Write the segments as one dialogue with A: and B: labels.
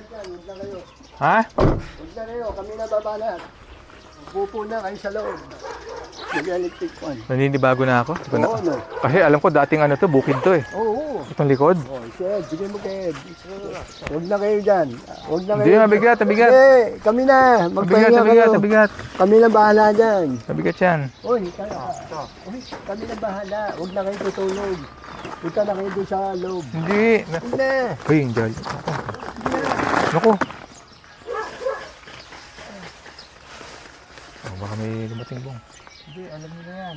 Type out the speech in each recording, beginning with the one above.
A: Huwag na kayo.
B: Ha?
A: Huwag na kayo. Kami na babanat. Pupo na kayo sa loob. Mag-electric fan.
B: Naninibago na ako.
A: Oo, no.
B: Kasi alam ko dating ano to, bukid to eh.
A: Oo.
B: Itong likod.
A: Oh, Shed, bigyan mo kay Ed. Huwag na kayo dyan. Huwag na kayo.
B: Hindi, mabigat, mabigat.
A: Hindi, kami na.
B: Mabigat,
A: Magpahinga
B: mabigat,
A: kayo.
B: mabigat.
A: Kami na bahala dyan.
B: Mabigat yan.
A: Uy, kami na bahala. Huwag na kayo tutulog. Punta na kayo doon sa loob.
B: Hindi.
A: Huwag na.
B: Uy, yung jol. Naku. Oh, baka may dumating bong.
A: Hindi, alam niyo na yan.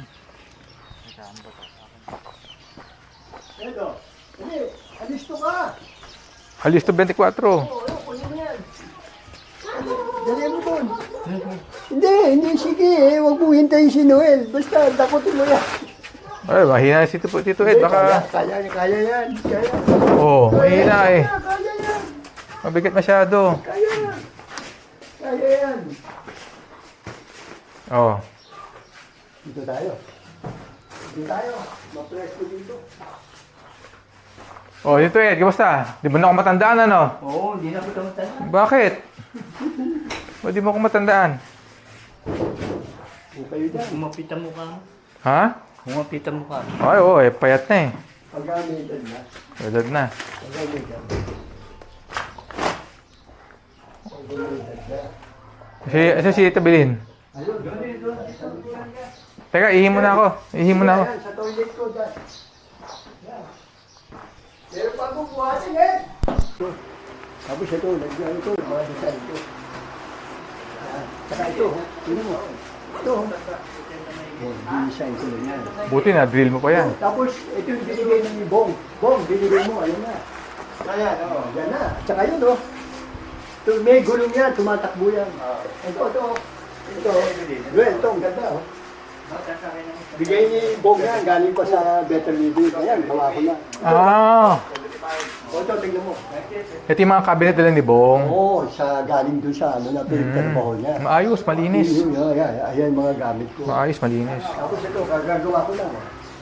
A: Edo, hindi, alis to ka.
B: Alis to 24.
A: Oo, kunin mo yan. Dali mo doon. Hindi, sige. Huwag mo hintayin si Noel. Basta, dakutin mo yan.
B: Ay, mahina si Tito Ed. Baka...
A: Kaya yan. Kaya.
B: Oo, mahina eh.
A: Kaya yan.
B: Mabigat masyado.
A: Kaya yan.
B: Oo.
A: Dito tayo. Mapresko dito.
B: Oh, Tito Ed, kamusta? Di ba na ako matandaan ano?
A: Oo, hindi na kita matanda.
B: Bakit? Ba't di mo ako matandaan?
A: O kayo dyan.
C: Kumapitan mo ka.
B: Ha?
C: Kumapitan mo ka.
B: Ay, oo, eh, payat na eh.
A: Pag-amitan na.
B: Edad na.
A: Pag-amitan na.
B: Si Tita Bilin.
A: Ayun, doon.
B: Teka, ihi mo na ako.
A: Ayan, sa toilet ko dyan. Yan. Meron pa akong buhatin eh. Tapos ito, nagyan ito, mga design ito. Saka ito, sino mo? Ito. Design ko lang yan.
B: Buti na, drill mo pa yan.
A: Tapos, ito yung binigay ng Bong. Bong, binigay mo, ayun na. Ayan, yan na. Tsaka yun, oh. Ito, may gulong yan, tumatakbo yan. Ito. Well, ito, ang ganda, oh. Bigay ni Bong yan, galing pa sa Better Living. Ayan, gawa ko na.
B: Ah!
A: O, ito, tingnan mo.
B: Ito yung mga cabinet nila ni Bong.
A: Oo, sa galing doon sa ano na pinagtrabaho niya.
B: Maayos, malinis.
A: Ayan mga gamit ko.
B: Maayos, malinis.
A: Tapos ito, gagawa ko lang.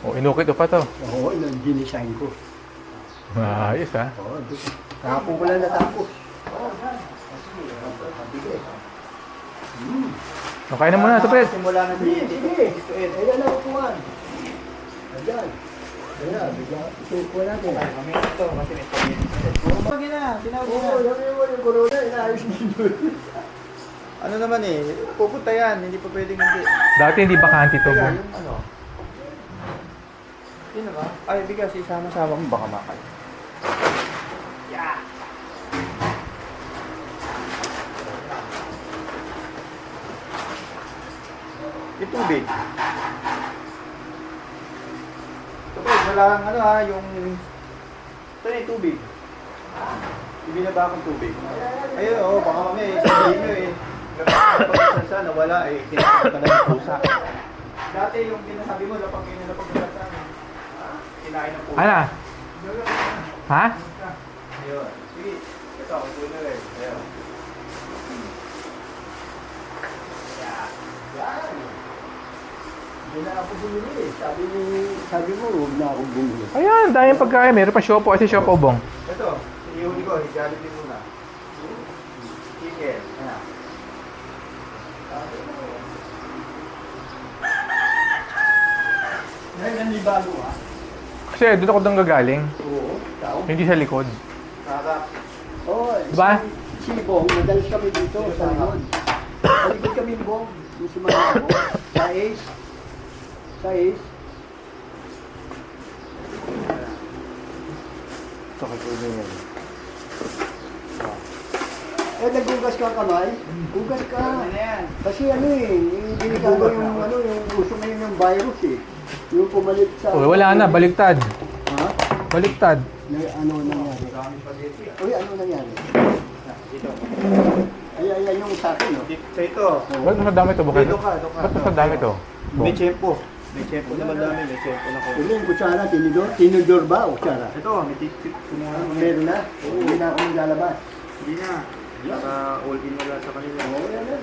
B: Oh, inukit pa to.
A: Oo, yung dinisign ko.
B: Maayos ha.
A: Oo, kahapon ko lang natapos.
B: Okay na muna, Tupet.
C: Simula na
A: Sige, sige. Ayan ang upuan. Ayan. Ayan, bigyan. Ito natin.
C: Kami ito, kasi may pamilya. Pagin na, tinawag
A: Oo,
C: na.
A: yung corona, inaayos nito.
C: Ano naman eh, pupunta yan, hindi pa pwedeng hindi.
B: Dati hindi bakante to,
C: Kaya
B: Bong.
C: yung ano, yun ba? Ay, bigas, isama-sama mo baka makay. Yung tubig. Tubig, wala kang ano ha, yung... Ito na yung tubig. Ibinaba akong tubig. Ayun, oo, baka mamaya sabihin nyo eh. Pag-isansa, nawala eh, tinatapos ka na ng pusa. Dati yung pinasabi mo, lapag kayo na napagdagat sa amin. Kinain ng pusa.
B: Ano? Ha?
C: Ayun. Sige, ito ako po na rin. Ayun.
A: Yan. Hindi na ako bumili eh. Sabi mo, huwag na akong bumili.
B: Ayan, dahil pagkain. Meron pa siopo. Kasi siopo, Bong.
C: Ito, ihuli ko, higalip din muna. Chicken. Ayan.
A: Ngayon, nanibago ha.
B: Kasi doon ako doon gagaling.
A: Oo, tao.
B: Hindi sa likod.
C: Sarap.
A: Oo,
B: Diba?
A: si Bong, madalas kami dito sa likod. Sa likod kami Bong, yung si Mga Bong. Sa Ace.
C: Ito kay Kuya yan.
A: Eh, naghugas ka kamay? Hugas ka.
C: Ano na yan?
A: Kasi ano eh, binigyan ko yung gusto ngayon yung virus eh. Yung pumalit sa...
B: Oh, wala na, baliktad.
A: Ha?
B: Baliktad.
A: Ano nangyari?
C: Maraming spaghetti.
A: Uy, ano nangyari?
C: Dito.
A: Ay, yung sa akin, no?
C: Sa ito.
B: Ba't mas dami to, Bukay?
C: Dito ka, dito ka.
B: Ba't mas dami to?
C: May
B: Bong.
C: tiyempo. May tiyempo naman dami. May tiyempo na ko.
A: Ano yung kutsara? Tinidor? Tinidor ba o kutsara?
C: Ito, may tip-tip. Kumuha
A: Ah,
C: naman.
A: meron na? Oo, hindi na ako maglalabas.
C: Hindi na. Saka all-in na lang sa kanila.
A: Oo, yan na.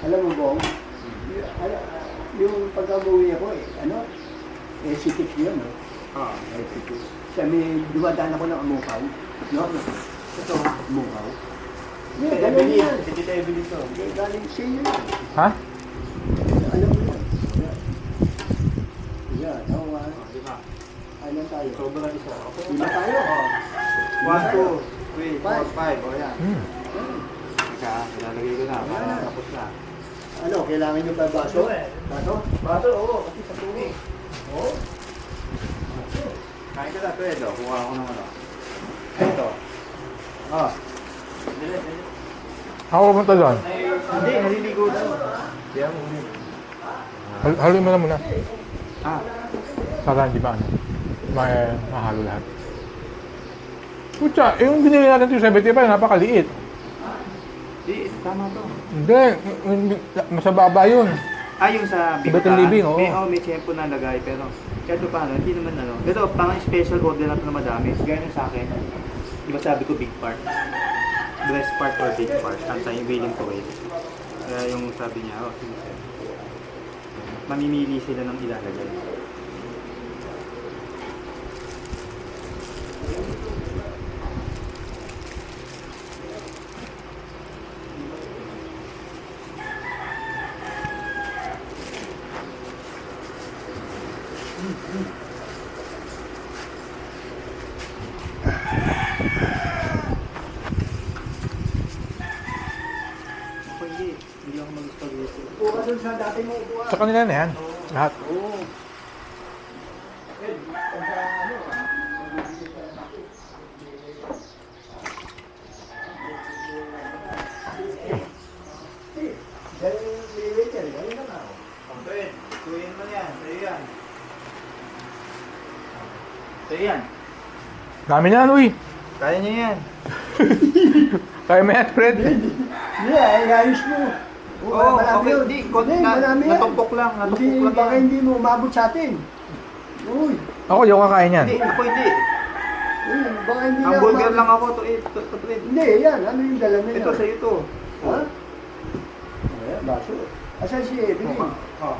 A: Alam mo, Bong, yung pag-amuwi ako eh, ano? Eh, sitik yun, no? Ay, ito. Siya may dumadaan ako ng amukaw. No? Ito, amukaw. Yeah, ganun yan.
C: Si Tita Evelyn to.
A: Galing siya yun.
B: Ha?
A: Alam mo yan. Yan, oh,
C: Lima.
A: ano tayo?
C: Sobra isa. Okay.
A: Lima tayo?
C: 1, 2, 3, 4, 5. O yan.
B: Hmm.
C: Teka, ilalagay ko na para tapos na.
A: Ano, kailangan nyo ba baso? Baso?
C: Baso, oo. Kasi sa tubig.
A: Oo.
C: Kain ka na, Pedro. Kuha ako ng ano. Ito. Ah.
B: Ako pupunta doon.
C: Hindi, naliligo na. Diyan mo.
B: Haluin mo na muna.
C: Ah.
B: Para hindi ba ano? Mahalo lahat. Pucha, yung binili natin 275, napakaliit.
C: Di, tama to.
B: Hindi, sa baba yun.
C: Ah, yung sa
B: Better Living, oo.
C: May tiyempo na lagay, pero kahit paano, hindi naman ano. Ito, pang special order na ito na madami. Gaya sa akin, di ba sabi ko big part? Breast part or big part? Ang tayo willing to wait. Kaya yung sabi niya, oh, sige sir. Mamimili sila ng ilalagay. Ako hindi ako mag-spaghetti.
A: Upo ka dun sa dati mo upo
B: Sa kanila na yan. Lahat.
A: Oo. Dahil may waiter, ganun na nga.
C: Okay, kuyin mo yan. Sa'yo yan. Sa'yo yan.
B: Dami na yan, uy.
C: Kaya niya yan.
B: Kaya mo yan, Fred.
A: Hindi, ay ayos mo.
C: Oo,
A: marami
C: okay.
A: yun.
C: Hindi,
A: Marami yan.
C: natumpok lang.
A: Hindi,
C: Natumpok lang
A: baka
C: yan.
A: hindi mo umabot sa atin. Uy,
B: Ako, di ako kakain yan.
C: Hindi, ako hindi.
A: baka hindi
C: Ang
A: na
C: burger
A: umabot.
C: lang ako to eat. To eat.
A: Hindi, yan. Ano yung dala nila?
C: Ito, sa'yo to.
A: Ha? Ayan, baso. Asan si Evelyn?
C: Oh.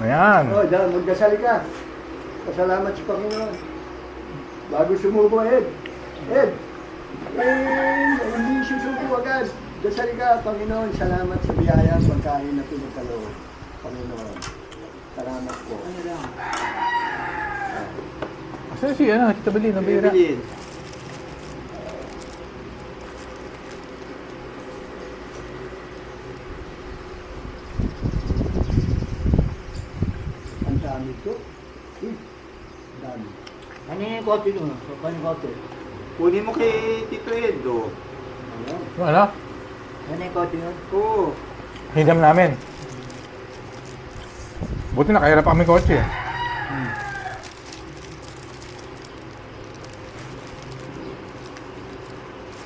B: Ayan.
A: Oh, dahil magdasal ka. Pasalamat sa Panginoon. Bago sumubo, Ed. Ed, hindi susuko agad. Dasal ka, Panginoon. Salamat sa biyaya, pagkain na pinagkaloob. Panginoon. Salamat po.
C: Ano lang?
B: Asa si, ano, Tita Beli, nabira.
C: Evelyn.
A: Ang dami ko. Ang dami.
D: Ano yung kote nyo? Ano yung kote?
C: Kunin mo kay Tito Ed, oh.
A: Ayan.
B: Yung ano?
D: Ano yung kote nyo?
C: Oo.
B: Hindam namin. Buti nakahirap kami kotse.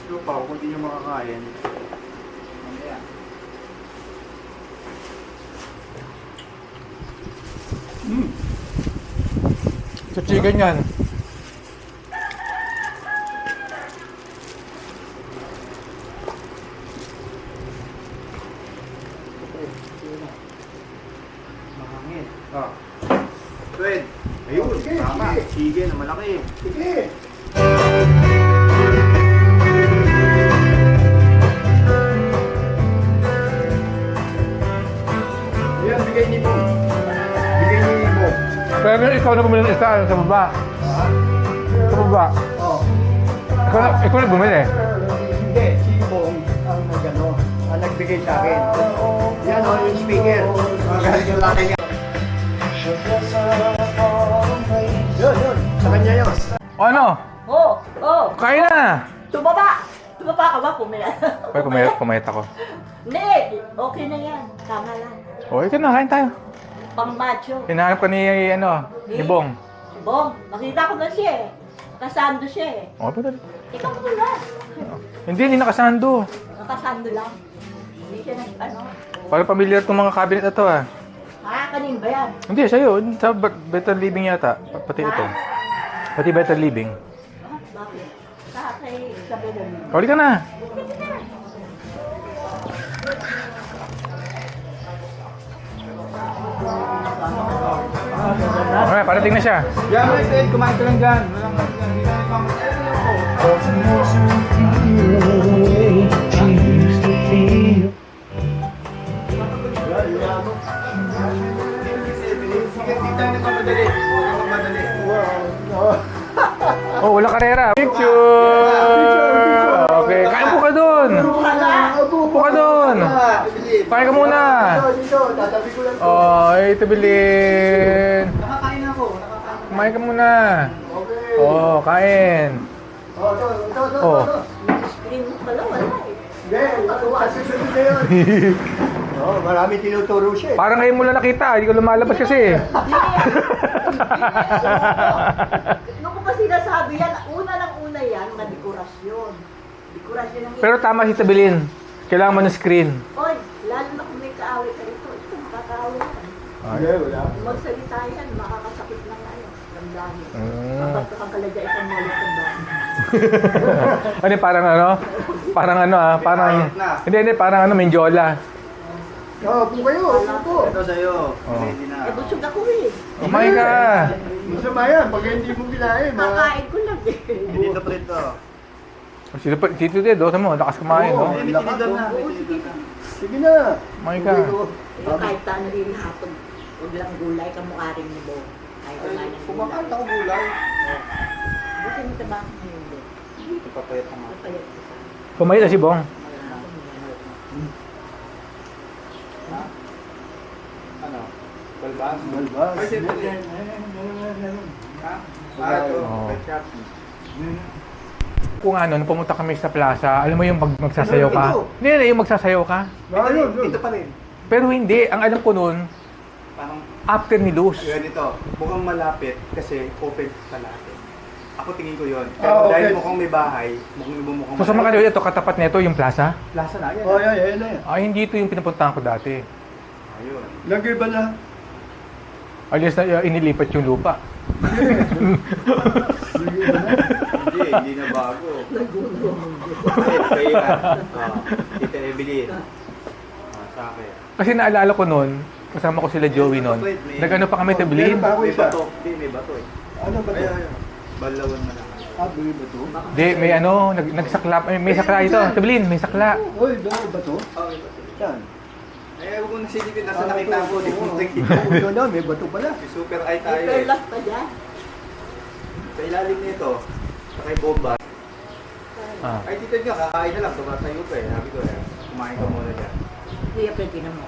C: Ito pa, kung hindi nyo makakain. Mamaya.
B: Sa chicken yan.
C: Mahangin. Ah. Fred. Ayun,
A: Sige,
C: tama.
A: sige.
C: Chicken na malaki.
A: Sige. Ayan, bigay ni Bong. Bigay ni Bong.
B: Pero ikaw na bumili ng isa sa baba. Sa baba.
A: Oh.
B: Ikaw na bumili.
A: Hindi, si Bong ang nagano, ang nagbigay sa akin. Yan o, yung speaker. Magaling yung laki niya. Yun, sa kanya yun.
B: O ano?
D: Oo! Oo!
B: Kain na!
D: Tumaba! Tumaba ka ba? Pumayat.
B: Pwede kumayat ako.
D: Hindi! Okay na yan. Tama lang.
B: O, ito na, kain tayo.
D: Pang macho.
B: Hinahanap ka ni, ano, ni Bong.
D: Bong, nakita ko na siya eh. Nakasando siya eh.
B: O, pwede.
D: Ikaw mo na.
B: Hindi nakasando.
D: Nakasando lang. Hindi siya ano.
B: Parang familiar itong mga cabinet na to, ah.
D: Ha? Kanin ba yan?
B: Hindi, sa'yo. Sa Better Living yata. Pati ito. Pati Better Living.
D: Ah, bakit? Sa kay Isabel.
B: Huli ka na. Okay, parating na siya.
C: Yan mo Ted, kumain ka lang dyan. Walang hindi na
B: Oh, wala karera. Picture! Okay, kain po ka doon. Po ka doon. Kain ka muna.
A: Dito, tatabi ko lang to.
B: Oh, ito bilin.
C: Nakakain ako.
B: Kumain ka muna.
A: Okay.
B: Oh, kain.
A: Oh, ito.
B: Oh.
D: Screen mo pala, wala eh.
A: Hindi, sa susunod na yun. Oh, marami tinuturo siya eh.
B: Parang ngayon mo lang nakita, hindi ko lumalabas kasi.
D: Nung ko pa sinasabi yan, una ng una yan, na dekorasyon. Dekorasyon ng
B: Pero tama si Tabilin. Kailangan mo ng screen.
D: Oy, lalo na kung may kaaway ka rito. Ito, makakaaway yan.
A: Hindi, wala.
D: Kung magsalita yan, makakasakit ng damdamin.
B: Mm.
D: Kapag kang kalagay isang mali sa dami.
B: Ano, parang hindi, parang Menjola.
A: Oh, po kayo. Po.
C: Ito sa'yo.
B: Oh.
C: Hindi na.
D: Eh, busog ako eh.
B: Kumain ka.
A: Masama yan, pag hindi mo kinain.
D: Kakain ko lang eh.
C: Hindi to prito.
B: Dito din, doon mo, lakas kumain, no?
C: May tinidor na.
D: Oo, sige.
A: Sige na.
B: Kumain ka.
D: Eh, kahit tayo rin hapon, huwag lang gulay, kamukha rin ni Bo. Kahit wala ng
C: Kumakain
D: gulay.
C: ako gulay.
D: Buti mo tabang ngayon din.
C: Ito papayat ang mga.
D: Napayat ko sa
B: Kumain na si Bong.
C: Ano? Balbas?
A: Balbas.
C: Ay, siyempre. Ha? Ito.
B: Oo.
C: Pet shopping.
B: Kung ano, nung pumunta kami sa plaza, alam mo yung magsasayaw ka?
A: Ito.
B: Hindi, yung magsasayaw ka.
A: Ayun,
C: Ito pa rin.
B: Pero hindi, ang alam ko nun,
C: Parang,
B: after ni Luz.
C: ganito. Mukhang malapit kasi open sa lahat. Ako tingin ko yun.
A: Ah,
C: Pero
A: okay.
C: dahil mukhang may bahay, mukhang
B: So sa mga ito, katapat nito yung plaza.
C: Plaza na yan.
A: Oh, yan.
B: Ay, hindi ito yung pinupuntahan ko dati.
C: Ayun.
A: Lagay ba na?
B: Alias na inilipat yung lupa.
C: Hindi na bago.
D: nagulo.
C: Ay, kayo na. Tita Evelyn. Sa akin.
B: Kasi naalala ko nun, kasama ko sila Joey nun. Nag-ano pa kami, Tabilin.
A: Meron pa ako
C: May
A: isa.
C: bato. Hindi, may bato eh.
A: Ano ba ito?
C: Ayun. Balawan na lang.
A: Ah, bili ba ito?
B: Hindi, may nagsakla, may sakla ito. Tabilin, may sakla.
A: Uy, ba ito?
C: Oh, may bato.
A: Yan.
C: Eh, huwag mo nasilipin. Nasa nakita ko. Di ko nakikita.
A: Ito na, may bato pala.
C: May super eye
D: May
C: tayo eh.
D: perlas pa dyan.
C: Sa ilalim nito, sa kay bomba.
B: Ah.
C: Ay, dito nyo, kakain na lang. Tumasayo pa eh. Sabi ko eh, kumain ka muna dyan.
D: Kuya Fred, tinan mo.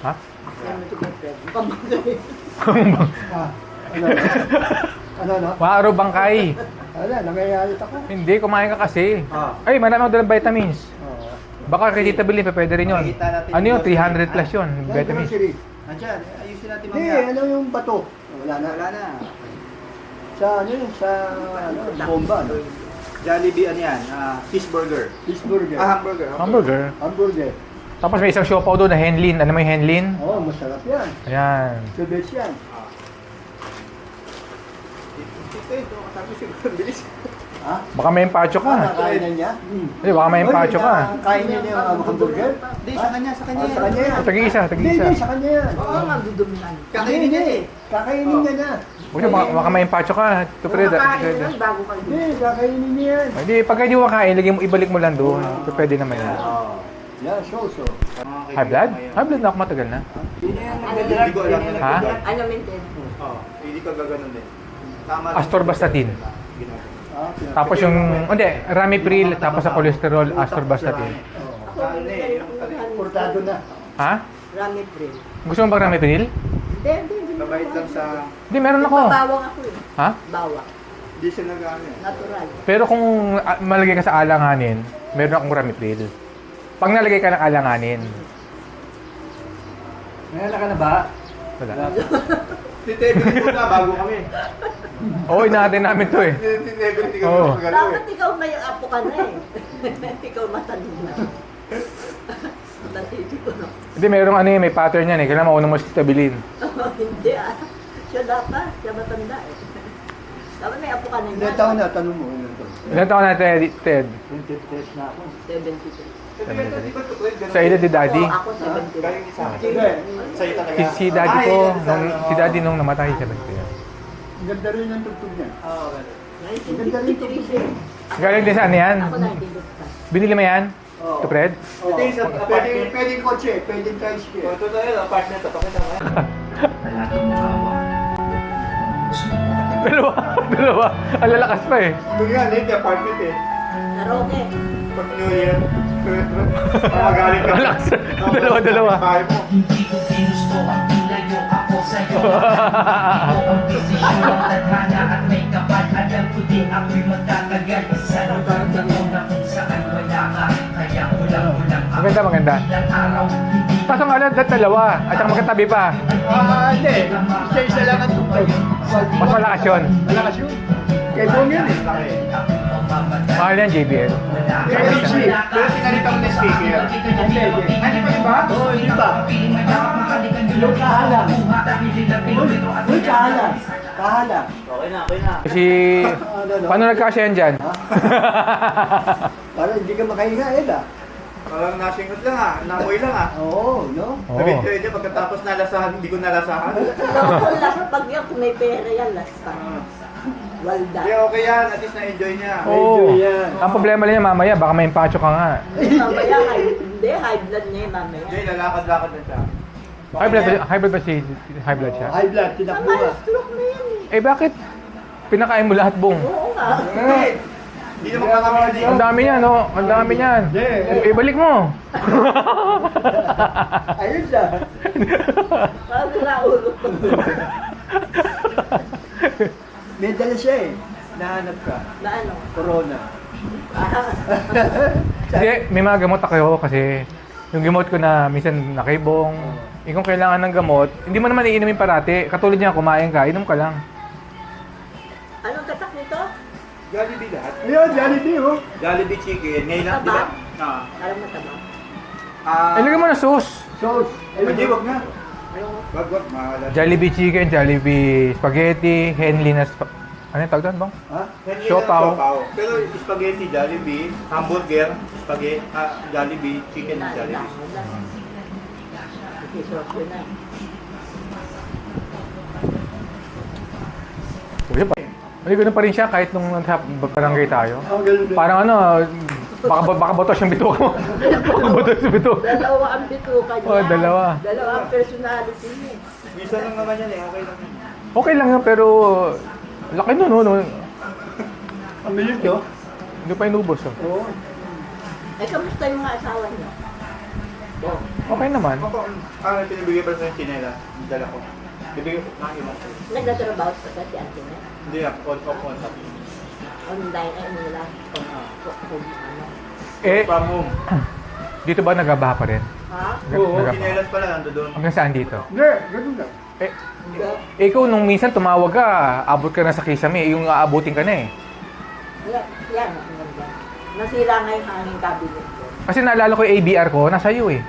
B: Ha?
D: Tinan mo ito kay Fred. Mukhang bagay.
A: Ah, ano?
B: Maaro bangkay.
A: Ala, nangyayayat ako.
B: Hindi, kumain ka kasi.
C: Ah.
B: Ay, marami ako dalang vitamins.
A: Oh.
B: Baka kay Tita Bilin, pwede rin yun.
C: Makikita natin
B: Ano yun?
C: yung
B: 300 plus yun,
A: Yan,
B: vitamins.
A: grocery.
C: Nandyan, ayusin natin
A: Hindi,
C: mamaya.
A: ano yung bato? Wala na.
C: Wala na.
A: Sa ano yun? Sa bomba, no?
C: Jollibee, ano yan? Cheeseburger.
A: Cheeseburger.
C: Hamburger.
B: Hamburger.
A: Hamburger.
B: Tapos may isang siopaw doon na Henlin. Alam mo yung Henlin?
A: Oh, masarap yan.
B: Ayan.
A: The best yan.
C: Ito, sabi siguro, bilis.
A: Ha?
B: Baka may empacho ka.
A: Nakain na niya?
B: Hindi, baka may empacho ka.
A: Kain niya yung hamburger?
C: Hindi, sa kanya, sa kanya.
A: Oh, sa kanya yan.
B: Tag-iisa,
A: Hindi,
B: tag-iisa.
A: hindi, sa kanya yan.
D: Oo, magdudumihan.
C: Kakainin niya eh.
A: Kakainin niya na.
B: Huwag niyo, baka may empacho ka. Ito
D: Kung
B: pre,
D: makain ka lang, bago ka
A: Hindi, kakainin niya yan.
B: hindi, pagka hindi mo makain, ibalik mo lang doon. Ito pwede naman yan.
C: Oo.
A: Yan, so.
B: High blood? High blood na ako matagal na.
C: Hindi ko alam.
B: Ha?
D: Ano maintain?
C: Oo, hindi ka gaganon din. Tama.
B: Astorbastatin. Tapos yung, hindi, Ramipril, tapos sa cholesterol, Astorbastatin.
D: Ako, hindi
A: Portado na.
B: Ha?
D: Rami Fred.
B: Gusto mo bang Ramipril?
D: Hindi.
C: Mabait lang sa...
B: Hindi, meron ako.
D: Bawang ako eh.
B: Ha?
D: Bawang.
C: Hindi siya nag-ano eh.
D: Natural.
B: Pero kung malagay ka sa alanganin, meron akong Ramipril. Pag nalagay ka ng alanganin,
A: Ngayon ka na ba?
B: wala.
C: Titebili ko na bago kami.
B: Oo, inaatay namin to eh.
C: Titebili ka
B: Oo.
C: na magalaw eh.
D: Dapat ikaw may apo ka na eh. Ikaw matanong na. Natiti ko na.
B: Hindi, merong ano eh, may pattern yan eh. Kailangan mauna mo stabilin.
D: Hindi ah. Siya dapat. Siya matanda eh. Dapat may apo ka na
A: Ilan taon na? Tanong mo. Ilan taon?
B: Ilan taon na, Ted?
A: 23 na ako.
D: 73.
B: Sa edad ni Daddy?
D: Oo, ako 73.
C: Kayong isa.
A: Hindi.
C: Sa'yo talaga.
B: Si Daddy ko, si Daddy nung namatay, 70.
A: Ang ganda rin ang tugtog niya.
C: Oo, ganun.
D: 1953 siya.
B: Galing din saan yan?
D: Ako 1955.
B: Binili mo yan?
A: Oo.
B: To Fred?
A: Oh,
C: Ito yung sa apartment.
A: pwedeng kotse, pwedeng tricycle.
C: Kung totoo yun, apartment to, pakita mo yan.
B: Dalawa. Ang lalakas pa eh.
C: Kung yan, hindi apartment eh.
D: Karaoke.
C: Pag New Year, magalit ka.
B: Relax. Dalawa.
C: Bahay mo.
E: Hindi ko ginusto ang ilayo ako sa'yo. Ang busy yung tadhana at may kapal. Alam ko di ako'y magtatagal. Isa lang ang na kung saan wala ka. Kaya kulang-kulang ako.
B: Maganda.
E: Ilang araw, hindi
B: Kaso nga lang, dalawa. At saka magkatabi pa.
A: Hindi. Isa-isa lang ang tugtog.
B: Mas malakas yun.
A: Malakas yun. Kay Bong yan eh.
C: Laki.
B: Mahal yan, JBL.
C: Pero pinalitan mo na speaker. Hindi pa ba?
A: Oo, hindi pa. Yung kahalang. Uy, kahalang. Kahalang.
C: Okay na, okay na.
B: Kasi,
A: Ano, no?
B: paano nagkasya yan dyan?
A: Para hindi ka makahinga, Eda.
C: Parang nasingot lang ah, namoy lang ah.
A: Oo, no?
B: Oo.
C: Sabihin ko yun, pagkatapos nalasahan, hindi ko nalasahan.
D: Loko, last pag yan, kung may pera yan, last pa.
C: Ah.
D: Walda.
C: Hindi, okay yan, at least na-enjoy niya.
B: Oo.
A: yan.
B: Ang problema lang yan mamaya, baka may empacho ka nga.
D: Mamaya, hindi, high blood niya yun mamaya.
C: Hindi, lalakad-lakad na siya.
B: High blood ba si high blood siya?
A: High blood,
D: Tama,
A: tinakbuha.
D: stroke na yan eh.
B: Eh bakit? Pinakain mo lahat, Bong.
D: Oo nga.
C: Hindi naman kami hindi.
B: Ang dami niyan, no? Ang dami niyan. Ibalik mo.
A: Ayun siya.
D: Parang naulog ko.
A: May dala siya eh. Nahanap ka.
D: Na ano?
A: Corona.
B: Hindi, may mga gamot ako kasi yung gamot ko na minsan nakaibong. Kung kailangan ng gamot, hindi mo naman iinumin parati. Katulad niya, kumain ka, inom ka lang.
D: Anong tatak nito?
C: Jollibee lahat.
A: Ayun, Jollibee oh.
C: Jollibee chicken. Ngayon lang, di ba? Ah.
D: Parang mataba.
B: Ilagay mo na sauce.
A: Sauce.
C: Hindi, wag na.
D: Ayun.
C: Wag, mahala.
B: Jollibee chicken, Jollibee spaghetti, Henley na ano yung tawag doon, Bong?
A: Ha?
B: Siopaw.
C: Pero spaghetti, Jollibee, hamburger, spaghetti, Jollibee, chicken,
D: Wala, wala,
C: Jollibee.
D: wala. Ikisok ko na.
B: Uy, maligo na pa rin siya kahit nung nasa barangay tayo.
A: Oh, ganun din.
B: Parang ano, baka botos yung bituka mo. Baka botos yung bituka.
D: Dalawa ang bituka niya.
B: Oh, dalawa.
D: Dalawa ang personality niya.
C: Bisa lang naman yan eh, okay lang yan.
B: Okay lang yun, pero laki nun, no?
A: Ang milig no?
B: Hindi pa inubos, oh.
A: Oo.
D: Eh, kamusta yung mga asawa niyo?
B: Okay naman.
C: Ako, pinibigay pa sa chinela, yung dala ko. Bibigay ko, nakakita ko.
D: Nagtatrabaho sa si Ate Net?
C: Hindi na, on top.
D: Online, ay ano lang, kung ano.
B: Eh,
C: From home.
B: dito ba nagabaha pa rin?
D: Ha?
A: Oo,
B: Nagabaha.
C: Chinelas pala, nando doon.
B: Hanggang saan dito?
A: Hindi, ganun lang.
B: Eh, ikaw nung minsan tumawag ka, abot ka na sa kisame, yung aabutin ka na eh.
D: Yan, ang ganda. Nasira nga yung hanging cabinet ko.
B: Kasi naalala ko yung ABR ko, nasa iyo eh.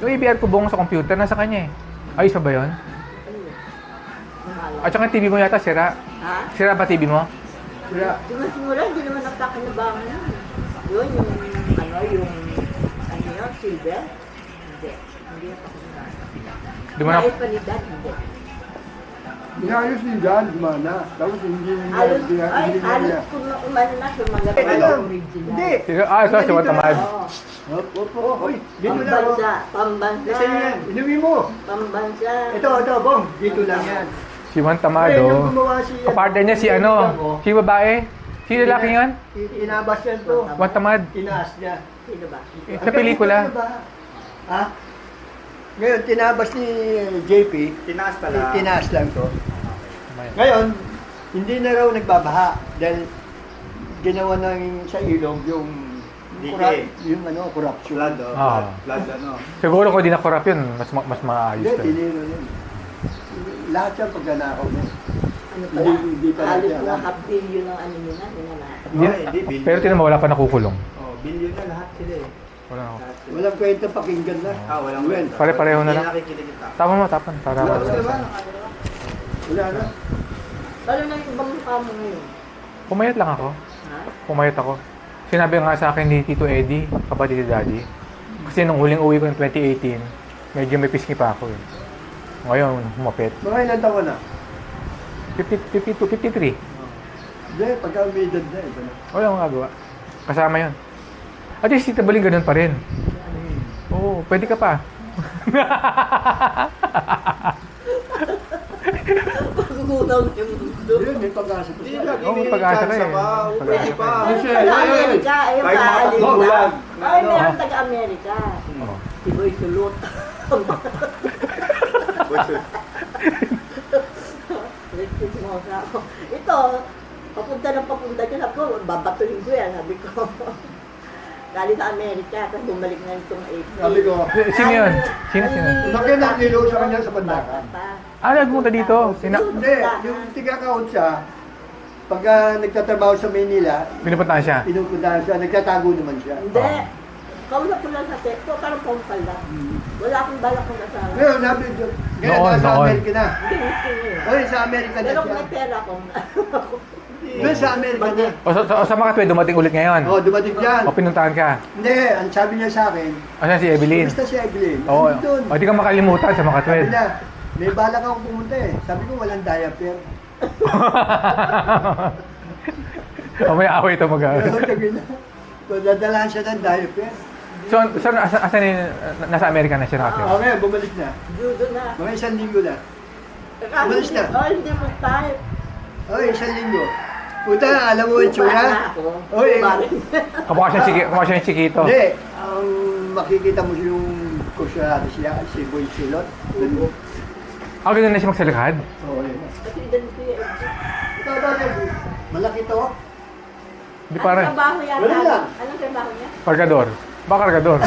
B: Yung ABR ko buong sa computer, nasa kanya eh. Ayos pa ba yun?
D: Ano yun? Mahalo.
B: At saka yung TV mo yata, sira.
D: Ha?
B: Sira ba TV mo?
A: Kaya,
D: Simula, hindi naman nagkakinabangan yun. Yun, yung, silver? Hindi. Hindi na pakinabangan.
B: Di mo na...
D: Nais pa ni Dad, hindi.
A: inayos ni Dan, gumana. Tapos hindi
D: Halos,
A: niya,
D: ay,
A: hindi
D: halos
A: niya.
D: kung umano na, sumagat
A: Ito
D: na
A: lang.
D: yung original.
A: Hindi.
B: So, si Watamad.
D: Oo.
A: Hop, hop, hop. Uy, dito lang. oh.
D: Pambansa, pambansa.
A: Isa yan. Inuwi mo.
D: Pambansa.
A: Ito, Bong. Dito lang yan.
B: Si Juan
A: Ayun yung
B: Tamado.
A: gumawa si...
B: Kapartner niya si ano? Si babae? Si lalaki yan?
A: Inabas yan to.
B: Juan Tamad.
A: Tinaas niya.
D: Sino ba?
B: Sa pelikula.
A: Ha? Ngayon, tinabas ni JP.
C: Tinaas pala.
A: Tinaas lang to. Ngayon, hindi na raw nagbabaha dahil ginawa ng sa ilog yung yung ano, corruption.
C: Blood, oh.
B: Ah.
C: Blood, ano.
B: Siguro kung di na corrupt yun, mas maayos
A: Hindi,
B: to.
A: tiniro yun. Lahat yan pagnanakaw mo.
D: Ano pala?
A: Hindi pa
D: Halos
A: natin
D: mga
A: alam.
D: half billion ng ano yun na, hinanap.
B: Hindi-
C: billion.
B: Pero tinan mo, wala pa nakukulong.
C: Oh, billion na lahat sila eh.
B: Wala na.
C: Lahat sila.
A: Walang kwenta pakinggan na.
C: Walang
A: Well,
C: kwenta.
B: Pare-pareho na
C: Hindi
B: lang.
C: nakikinig yung tao.
B: Tama mo, tapan. Para
A: Wala
C: Tapos diba?
A: Wala na.
D: Lalo na yung ibang mukha mo ngayon.
B: Pumayat lang ako.
D: Ha?
B: Pumayat ako. Sinabi nga sa akin ni Tito Eddie, kapatid ni Daddy. Kasi nung huling uwi ko ng 2018, medyo may pisngi pa ako eh. Ngayon, humapit.
A: Mga ilan taon na?
B: 52, 53.
A: Hindi, pagka may edad na, iba na.
B: Wala magagawa. Kasama yun. At yung si Tita Baling ganun pa rin. Oo, pwede ka pa.
D: Pagkukunaw na yung mundo.
A: Yun, may pag-asa pa
C: Hindi
A: siya.
C: lang,
B: Oo, may pag-asa ka eh.
C: Pwede pa.
A: Kasi,
D: Sa Amerika, ayun
C: Kahit
D: ka,
C: makapagbulag.
D: Ay, meron taga-Amerika.
B: Oo.
D: Si Boy Sulot. Ito, papunta dyan. Sabi ko, babatuhin ko yan. Sabi ko, galing sa Amerika, tapos bumalik na itong April.
A: Sabi ko,
B: Sino yun? Sino?
A: Laki ng nilo sa kanya sa Pandakan.
B: Ah, nagpunta dito.
A: Hindi, yung tiga-count siya, pagka nagtatrabaho sa Manila,
B: Pinupuntahan siya.
A: pinupuntahan siya, nagtatago naman siya.
D: Hindi. Kausap ko lang sa testo, parang pompal lang. Wala akong balak kong asawa.
A: Ngayon, sabi ko, ngayon
B: Noon,
A: nasa
B: noon.
A: Amerika na.
D: Hindi gusto niya.
A: Oy, sa Amerika na
D: Pero kung
A: siya.
D: may pera akong
A: Doon sa Amerika na.
B: O sa Makatwid, dumating ulit ngayon.
A: Oh, dumating dyan.
B: O pinuntahan ka.
A: Hindi, ang sabi niya sa akin,
B: Asan si Evelyn?
A: kumusta si Evelyn?
B: Oo.
A: Nandun.
B: O di ka makalimutan sa
A: Sabi
B: Makatwid.
A: niya, may balak akong pumunta eh. Sabi ko, walang diaper.
B: O may away ito mag
A: Pero sabi na, dadalahan siya ng diaper.
B: So, asan nasa Amerika na siya nakatira?
A: Okay, bumalik na.
D: judo na.
A: Mga isang linggo na. Umalis na.
D: Oh, hindi mo tayo.
A: Oh, isang linggo. Puta, alam mo yung tsura? Oy.
B: Kamukha siyang chikito.
A: Hindi, ang makikita mo yung kusyado siya, si Boy Silot.
B: Ah, ganun na siya magsalakad?
A: Oo, yun.
D: Kasi ganito yun.
A: Ito, malaki to.
B: Hindi
D: Anong
B: parang
D: trabaho yata?
A: Wala lang.
D: Anong trabaho niya?
B: kargador. Baka kargador.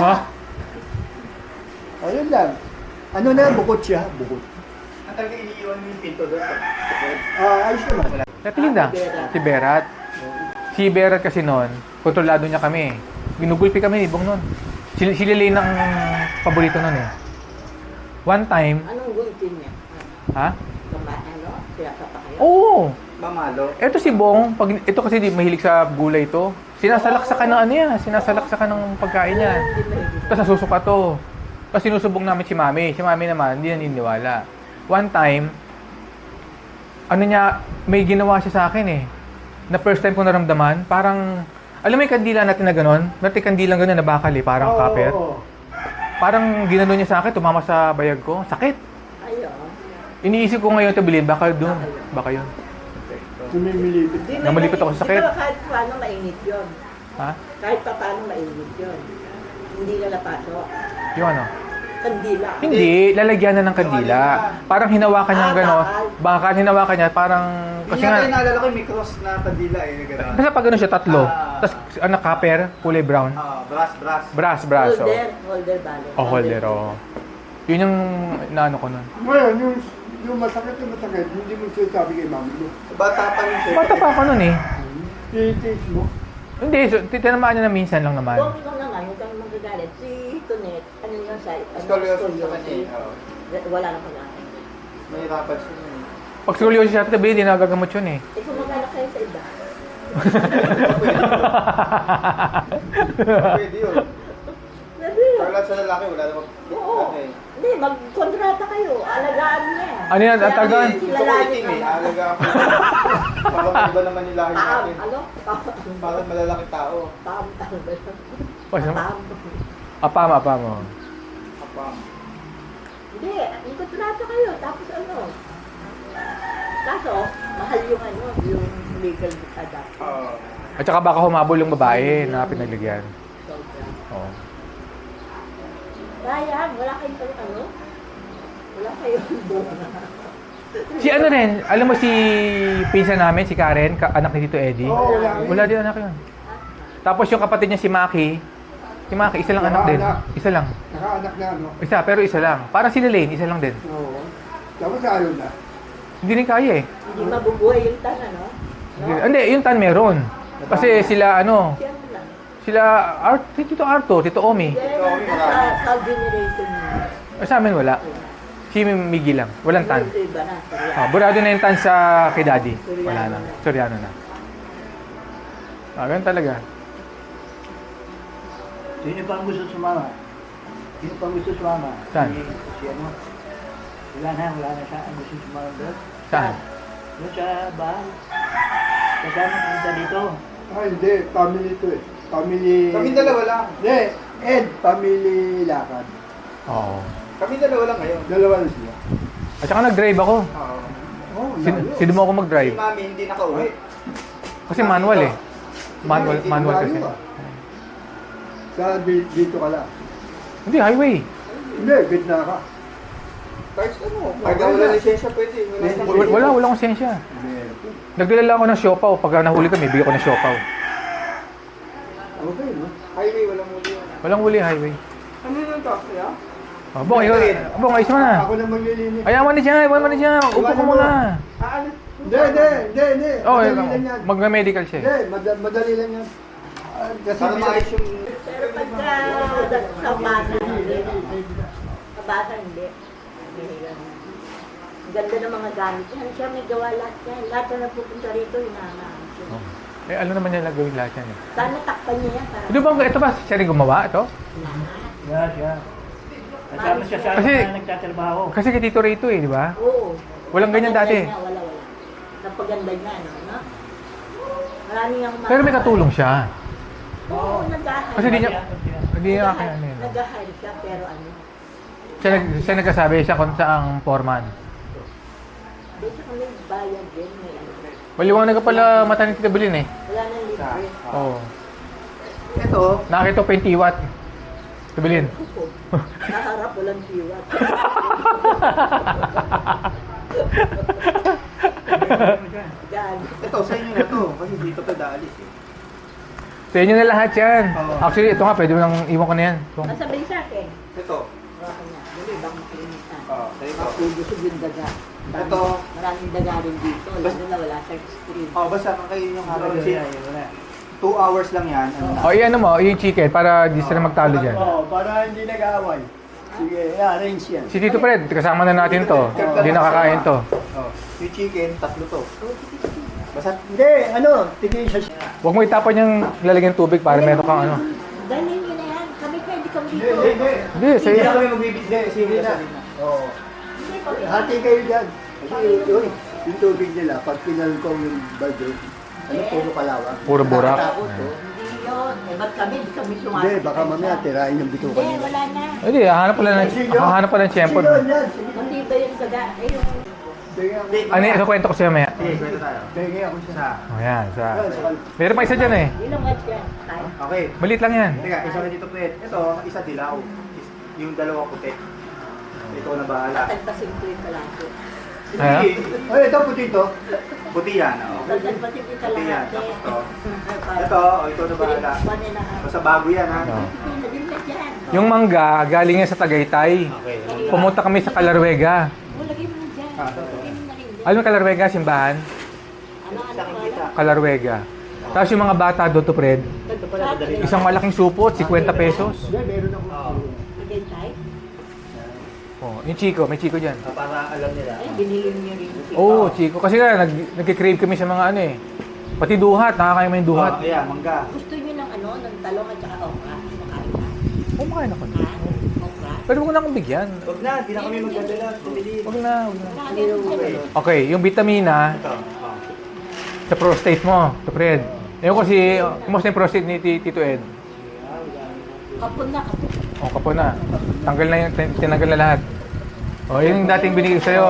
B: Ha?
A: Ayun lang. Ano na, bukod siya, bukod.
C: Ang talaga iniiwan mo yung pinto doon.
A: Ayos naman.
B: Natinda. Si Berat. Si Berat kasi noon, kontrolado niya kami. Ginugulpi kami ni Bong noon. Si Lilay ng paborito noon eh. One time,
D: Anong gulpin niya?
B: ha?
D: Ano? Kaya ka pa kayo?
B: Oo!
C: Mamalo.
B: Ito si Bong, ito kasi di mahilig sa gulay to. Sinasalaksakan ng ano yan, sinasalaksakan ng pagkain niya.
D: Hindi mahilig.
B: Tapos nasusuka to. Tapos sinusubong namin si Mami. Si Mami naman, hindi naniniwala. One time, ano niya, may ginawa siya sa akin eh. Na first time ko naramdaman, parang, alam mo yung kandila natin na gano'n? Natin kandilang gano'n na bakal eh, parang copper. Parang ginano niya sa akin, tumama sa bayag ko. Sakit.
D: Ayun.
B: Iniisip ko ngayon, Tabilin, baka doon. Baka yun.
A: Tumimilipit.
D: Di
B: Namalipit ako sa sakit.
D: Pero kahit paano mainit yun.
B: Ha?
D: Kahit pa paano mainit yun. Hindi ka napasok.
B: Yung ano?
D: Kandila.
B: Hindi, lalagyan na ng kandila. Parang hinawakan niya
D: Ah,
B: gano'n.
D: bakal.
B: Bakal, hinawakan niya, parang,
C: Hindi
B: kasi
C: nga tayo
B: nga,
C: naalala ko yung may cross na kandila eh. na gano'n.
B: basta pag gano'n siya, tatlo.
C: Ah.
B: Tapos, ano, copper, kulay brown.
C: Brass.
B: Brass, oh.
D: Holder bale.
B: Oh, holder, oh. Yun yung naano ko nun.
A: Ngayon, yung masakit, hindi mo sinasabi kay mami mo.
C: Bata pa rin siya.
B: Bata pa ako nun eh.
A: I-taste mo.
B: Hindi, so, titinamaan niya na minsan lang naman.
D: Kung ikaw naman, huwag kang magagalit. Si Tonet, ano yung sa
C: Scoliosis sa kanya eh. Oo.
D: Wala na pala.
C: Mahirapan siya yun.
B: Pag scoliosis siya, tabi, hindi nagagamot yun eh.
D: Eh kung magkano kayo sa iba?
C: Pwede yun.
D: Sabi yun.
C: Para lang sa lalaki, wala namang
D: Oo.
C: ano eh.
D: Hindi, magkontrata kayo. Alagaan niya.
B: Ano yan,
D: Kaya
B: atagan?
D: kung
C: Gusto ko
D: lalaki
C: itim eh.
D: ka-
C: Alaga ako. Parang iba naman yung lahi
D: Taam,
C: natin.
D: ano?
C: Parang malalaki tao.
D: Taam, taam ba yun?
B: Pas,
D: Taam.
B: apam mo.
C: Kapang.
D: Hindi, magkontrata kayo. Tapos ano? Kaso, mahal yung ano, yung legal adapt.
C: Oo.
B: At saka baka humabol yung babae na pinaglagyan.
D: Sobra.
B: Oo.
D: Kaya, wala kayong pala ano? Wala kayong bunga.
B: Si ano rin, alam mo si pinsan namin, si Karen, anak ni Tito Eddie?
A: Oo, wala rin.
B: Wala din anak yun. Tapos yung kapatid niya si Maki, isa lang anak din. Isa lang.
A: Nakaanak na, ano?
B: Isa, pero isa lang. Parang si Lelaine, isa lang din.
A: Oo. Tapos ayaw na.
B: Hindi rin kaya eh.
D: Hindi mabubuhay yung tan, ano?
B: Hindi, yung tan meron. Kasi sila ano,
D: Siya mo lang.
B: sila Tito Arto, Tito Omi.
D: Hindi, sa generation niya.
B: Sa amin wala. Si Miggy lang. Walang tan.
D: Ito iba na.
B: Burado na yung tan sa kay Daddy. Wala na. Soriano na. Ganun talaga.
A: Sino pa ang gusto sumama? Sino pa ang gusto sumama?
B: Saan?
A: Si ano? Wala na sa ano si Sumarang doon.
B: Saan?
A: Doon sa bahay. Kasama punta dito.
C: Ah, hindi. Family to eh. Family... Kami dalawa lang.
A: Hindi, Ed, family lakad.
B: Oo.
C: Kami dalawa lang ngayon.
A: Dalawa na sila.
B: At saka nag-drive ako.
C: Oo.
A: Oh,
B: Sino mo ako
C: Si
B: mag-drive?
C: Mami hindi nakauwi.
B: Kasi manual eh. Manual kasi.
A: Sa dito ka lang.
B: Hindi, highway.
A: Hindi, gitna ka.
C: Kahit ano. Pag wala lisensya pwede.
B: Wala akong sensya. Nagdala lang ako ng siopaw. Pag nahuli kami, bigyan ko ng siopaw.
A: Okay, no?
C: Highway, walang muli yan.
B: Walang huli, highway.
C: Ano yung taxi ah?
B: Oh, bong, ikaw. Bong, ayos mo na.
A: Ako na maglilinis.
B: Ayaw mo na dyan, ayaw mo na dyan. Upo ka muna.
C: Ano?
A: Hindi.
B: Oh,
A: Madali lang yan.
B: mag-medical siya.
A: Hindi, madali lang yan. Kasi
C: Para maayos yung...
D: Pero pagka sa bata, hindi. Sa bata, hindi. Ang ganda ng mga gamit. Yan siya, may gawa lahat yan. Lahat na napupunta rito, hinahangaan siya.
B: Eh, alam naman niya gawin lahat yan eh.
D: Sana takpan niya yan. Para
B: Ito ba, ito ba siya rin gumawa? Ito?
D: lahat.
A: siya. Kasama siya sa
B: Kasi-
A: mga nagtatrabaho.
B: Kasi kay Tito Ray ito eh, di ba?
D: Oo.
B: Walang ganyan
D: Napaganda
B: dati.
D: niya, wala. Napaganda niya, no? Maraming ang
B: Pero may katulong siya.
D: Oo, nag-ahal.
B: Kasi hindi niya kaya ano yun.
D: Nag-ahal siya, pero ano.
B: Siya nagkasabi siya kung saang foreman.
D: Hindi siya kami bayad din. May ano.
B: Maliwanag ka pala mata ni Tita Belin eh.
D: Wala nang libre.
B: Oo.
C: Ito.
B: Nakakita ko 20 watt. Tita Belin.
D: Kuko. Naharap, walang tiwat. Yan.
C: Ito, sa inyo na to. Kasi dito pa daalis eh.
B: Sa inyo na lahat yan.
C: Oo.
B: Actually, ito nga, pwede mo nang iwan ko na yan. Ito.
D: Nasabay sa akin.
C: Ito.
D: Hawakan niya. Dali, bang makalimutan.
C: Oo, sa ito.
D: Busog yung daga.
C: Ito.
D: Maraming daga rin dito. Lalo na wala sa screen.
C: Oh, basta kung kayo yung harap. 2 hours lang yan. Ano na?
B: O, ano mo, yung chicken para di sila magtalo dyan.
A: Oo, para hindi nag-aaway. Sige, arrange yan.
B: Si Tito Fred, kasama na natin to. Hindi nakakain to.
C: Oh, yung chicken, 3 to. Basta
A: Hindi, tigil siya.
B: Huwag mo itapon yung lalagyan ng tubig para meron kang ano.
D: Dalhin niyo na yan. Kami pwede kami dito.
B: Hindi,
C: hindi
B: sa'yo.
C: na kami magbibigay. Sige na.
A: Oo. Hati kayo dyan. Kasi yun, yung tubig nila, pag pinalko yung balde, puro kalawa.
B: Puro burak.
A: Nakakatakot, oh.
D: Hindi yun. Eh, ba't kami? Di kami sumasagot.
A: Hindi, baka mamaya tirahin yung bitukan
D: Hindi,
A: nila.
D: wala na.
B: Hindi, hahanap pala ng tiyempo.
A: Sige, yan. Sige.
D: Matibay yung daga. Eh, yung...
A: Tingin ako.
B: Ano yung kwento ko sa'yo maya?
C: Sige, kwento tayo.
A: Tingin ako siya.
B: O yan, sa...
A: Yan, sa-
B: Meron pa isa dyan eh.
D: Ilang watts yan? Tayo.
C: Okay.
B: Maliit lang yan.
C: Teka, isa na dito plate. Ito, isa dilaw. Yung dalawang puti. Ikaw na bahala.
D: Tatagpasin ko yung kalahati.
B: Ano?
C: Hindi.
A: Ay, ito puti to.
C: Puti yan. Oh.
D: Tatagpasin ko yung
C: Puti yan.
D: kalahati.
C: Tapos ito, ikaw na bahala. Basta bago yan ha.
B: Oo.
D: Nagimlat yan.
B: Yung mangga, galing yan sa Tagaytay.
C: Okay.
B: Pumunta kami sa Calarwega.
D: Oh, lagay mo na dyan. Lagay mo na rin dyan.
B: Alam mo Calarwega, simbahan?
D: Ano
C: Sa akin kita.
B: Calarwega. Tapos yung mga bata doon to Fred, isang malaking supot, 50 pesos.
A: Hindi, meron ako.
D: Lagay tayo.
B: Oh, yung Chico, may Chico dyan.
C: Para alam nila.
D: Eh, binili niyo rin.
B: Oo, Chico. Kasi nga, nagkikrave kami sa mga ano eh. Pati duhat, nakakain mo yung duhat.
C: Oh, ayan, mangga.
D: Gusto niyo ng ano, ng talong at saka okra. Makain ka.
B: Oo, makain ako.
D: Ha? Okra.
B: Pero huwag na akong bigyan.
C: Huwag na, hindi na kami magdadala. Tumili.
B: Huwag na, huwag na.
D: Marami ang
C: Okay.
B: Okay, yung vitamina
C: Ito. Oh.
B: sa prostate mo, to Fred. Ewan ko si, kumusta yung prostate ni Tito Ed?
D: Kapon na, kapon.
B: O, kapo na. Tanggal na yung, tinanggal na lahat. O, yun yung dating binigay ko sa'yo.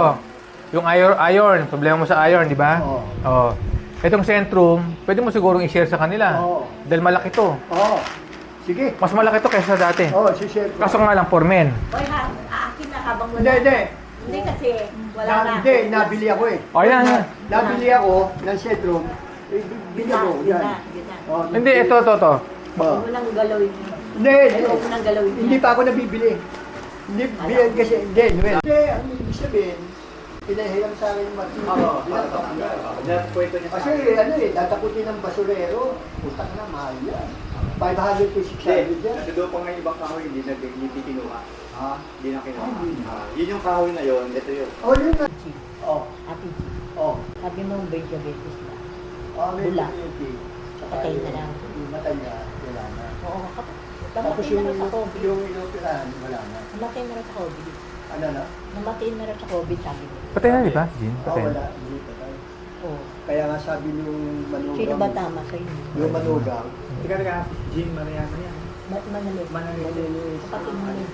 B: Yung iron, problema mo sa iron, di ba?
A: Oo.
B: O. Itong Centrum, pwede mo sigurong i-share sa kanila.
A: Oo.
B: Dahil malaki to.
A: Oo. Sige.
B: Mas malaki to kaysa sa dati.
A: Oo, si-share ko.
B: Kaso nga lang, for men.
D: Hoy, aakin na habang wala.
A: Hindi.
D: Hindi kasi, wala na.
A: Hindi, nabili ako eh.
B: O, yan.
A: Nabili ako ng Setrum. Binago,
D: Yun
A: yan.
D: na, yun na.
A: Oh,
B: Hindi, ito.
A: Oh.
D: Huwag mo nang galawin.
A: Hindi,
D: Ay, huwag mo nang galawin.
A: hindi pa ako nabibili. Hindi, biyan kasi, hindi, Noel. Hindi, ang ibig sabihin, pinahiram sa akin yung Martin.
C: Oo.
A: Pinapakinggan.
C: Diyan, kwento niya.
A: Kasi ano eh, dadakutin ng basurero, utang na mahal yan. 500 to 600
C: Hindi,
A: yan.
C: nandun pa nga yung ibang kahoy, hindi kinuha.
A: Ha?
C: Hindi na kinuha.
A: Hindi.
C: Yun yung kahoy na yun, ito yun.
A: Oh, yun na. Oh,
D: Ate G,
A: oh.
D: sabi mo yung diabetes na.
A: Oh, may
D: Bula.
A: community. Saka
D: Patay na lang.
A: Yung mata niya, wala na.
D: Oo,
A: Tapos
D: Damatay
A: yung,
D: na rin sa COVID.
A: yung inoperahan, wala na.
D: Damatay na rin sa COVID.
A: Ano na?
D: Namatay na rin sa COVID, sabi niya.
B: Patay na, di ba? Si Jean, patay na.
A: Wala, hindi patay.
D: Oo.
A: Kaya nga sabi nung manugang.
D: Sino ba tama sa inyo?
A: Yung manugang.
C: Teka, Jean Mariano yan.
D: Manalig.
A: Manalis.
D: Kapatid mo rin.